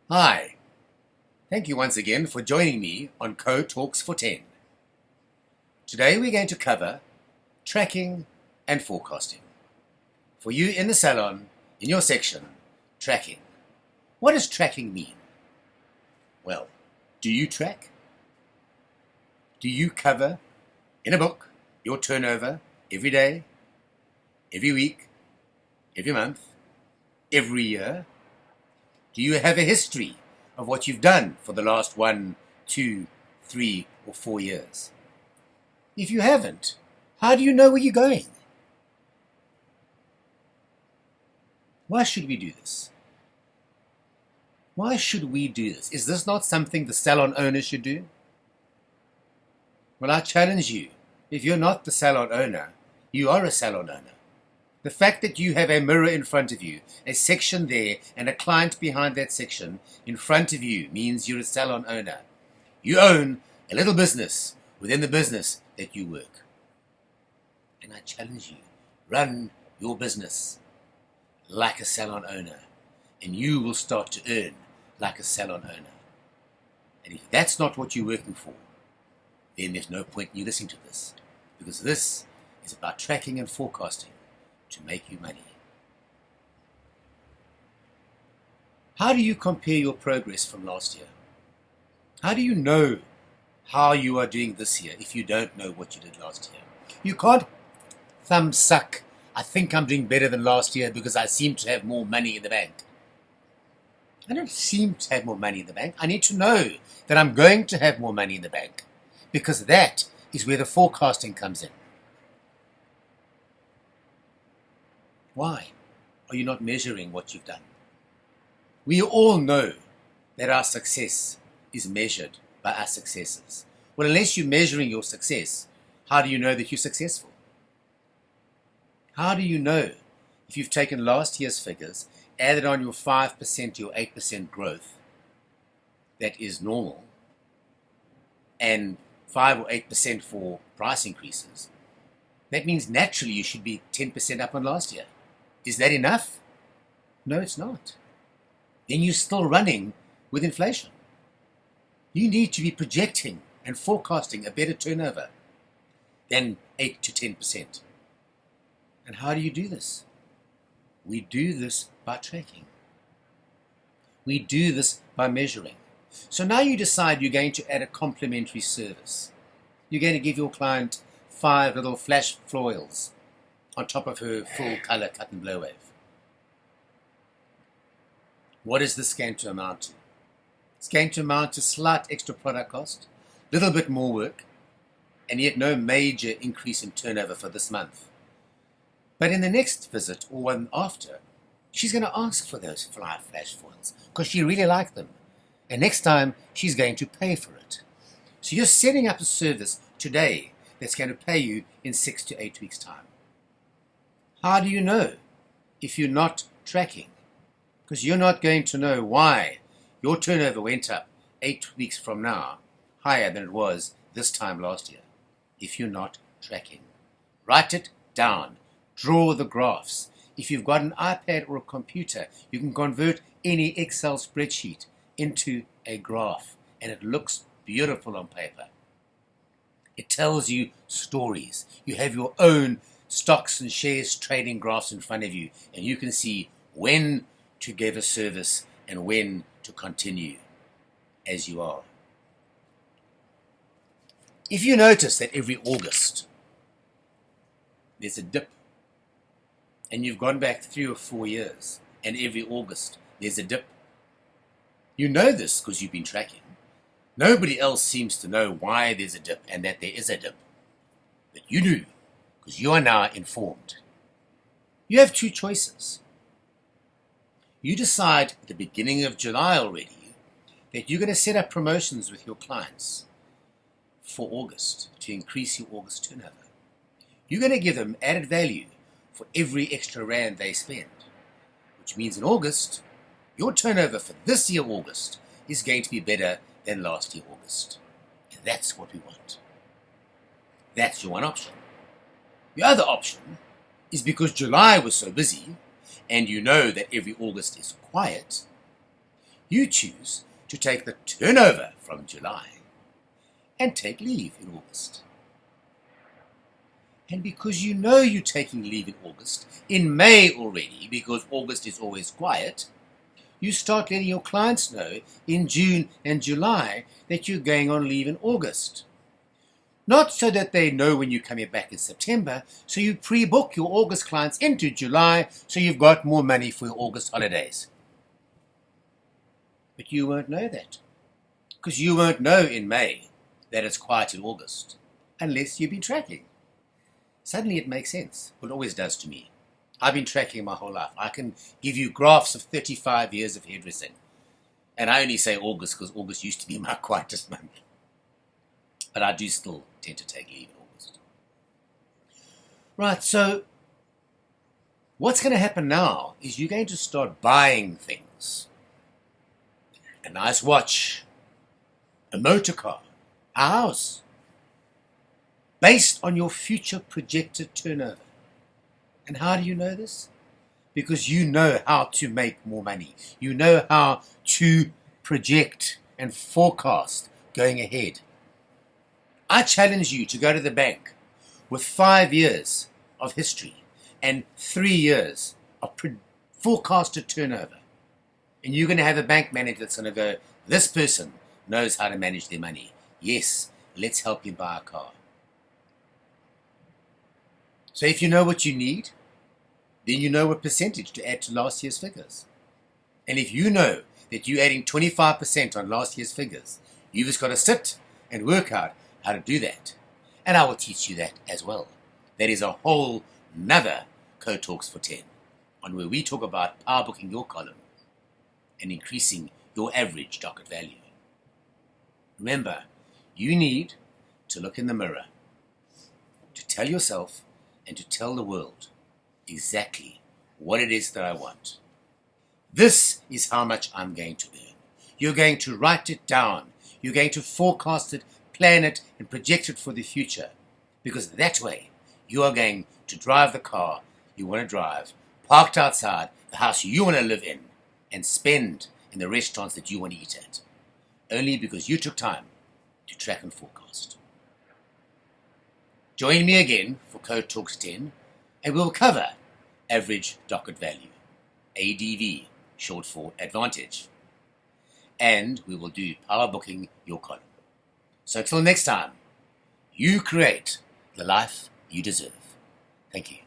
Hi, thank you once again for joining me on Code Talks for 10. Today we're going to cover tracking and forecasting. For you in the salon, in your section, tracking. What does tracking mean? Well, do you track? Do you cover in a book your turnover every day, every week, every month, every year? Do you have a history of what you've done for the last 1, 2, 3, or 4 years? If you haven't, how do you know where you're going? Why should we do this? Why should we do this? Is this not something the salon owner should do? Well, I challenge you. If you're not the salon owner, you are a salon owner. The fact that you have a mirror in front of you, a section there, and a client behind that section in front of you means you're a salon owner. You own a little business within the business that you work. And I challenge you, run your business like a salon owner, and you will start to earn like a salon owner. And if that's not what you're working for, then there's no point in you listening to this, because this is about tracking and forecasting to make you money. How do you compare your progress from last year? How do you know how you are doing this year if you don't know what you did last year? You can't thumb suck, I think I'm doing better than last year because I seem to have more money in the bank. I don't seem to have more money in the bank. I need to know that I'm going to have more money in the bank, because that is where the forecasting comes in. Why are you not measuring what you've done? We all know that our success is measured by our successes. Well, unless you're measuring your success, how do you know that you're successful? How do you know if you've taken last year's figures, added on your 5%, your 8% growth, that is normal, and 5 or 8% for price increases? That means naturally you should be 10% up on last year. Is that enough? No, it's not. Then you're still running with inflation. You need to be projecting and forecasting a better turnover than 8 to 10%. And how do you do this? We do this by tracking. We do this by measuring. So now you decide you're going to add a complimentary service. You're going to give your client 5 little flash foils on top of her full color cut and blow wave. What is this going to amount to? It's going to amount to slight extra product cost, little bit more work, and yet no major increase in turnover for this month. But in the next visit or one after, she's going to ask for those 5 flash foils because she really liked them. And next time, she's going to pay for it. So you're setting up a service today that's going to pay you in 6 to 8 weeks' time. How do you know if you're not tracking? Because you're not going to know why your turnover went up 8 weeks from now higher than it was this time last year if you're not tracking. Write it down. Draw the graphs. If you've got an iPad or a computer, you can convert any Excel spreadsheet into a graph, and it looks beautiful on paper. It tells you stories. You have your own stocks and shares trading graphs in front of you, and you can see when to give a service and when to continue as you are. If you notice that every August there's a dip, and you've gone back 3 or 4 years, and every August there's a dip, you know this because you've been tracking. Nobody else seems to know why there's a dip and that there is a dip, but you do, because you are now informed. You have 2 choices. You decide at the beginning of July already that you're going to set up promotions with your clients for August to increase your August turnover. You're going to give them added value for every extra rand they spend, which means in August, your turnover for this year August is going to be better than last year August. And that's what we want. That's your one option. The other option is because July was so busy, and you know that every August is quiet, You choose to take the turnover from July and take leave in August. And because you know you're taking leave in August, in May already, because August is always quiet, you start letting your clients know in June and July that you're going on leave in August. Not so that they know when you're coming back in September, so you pre-book your August clients into July so you've got more money for your August holidays. But you won't know that, because you won't know in May that it's quiet in August, unless you've been tracking. Suddenly it makes sense. Well, it always does to me. I've been tracking my whole life. I can give you graphs of 35 years of hairdressing. And I only say August because August used to be my quietest month. But I do still tend to take leave in August. Right, so what's going to happen now is you're going to start buying things. A nice watch, a motor car, a house, based on your future projected turnover. And how do you know this? Because you know how to make more money. You know how to project and forecast going ahead. I challenge you to go to the bank with 5 years of history and 3 years of forecasted turnover. And you're going to have a bank manager that's going to go, this person knows how to manage their money. Yes, let's help him buy a car. So if you know what you need, then you know what percentage to add to last year's figures. And if you know that you're adding 25% on last year's figures, you've just got to sit and work out how to do that. And I will teach you that as well. That is a whole nother Code Talks for 10, on where we talk about power booking your column and increasing your average docket value. Remember, you need to look in the mirror, to tell yourself and to tell the world exactly what it is that I want. This is how much I'm going to earn. You're going to write it down. You're going to forecast it, plan it, and project it for the future. Because that way, you are going to drive the car you want to drive, parked outside the house you want to live in, and spend in the restaurants that you want to eat at. Only because you took time to track and forecast. Join me again for Code Talks 10, and we'll cover average docket value, ADV, short for advantage. And we will do power booking your column. So until next time, you create the life you deserve. Thank you.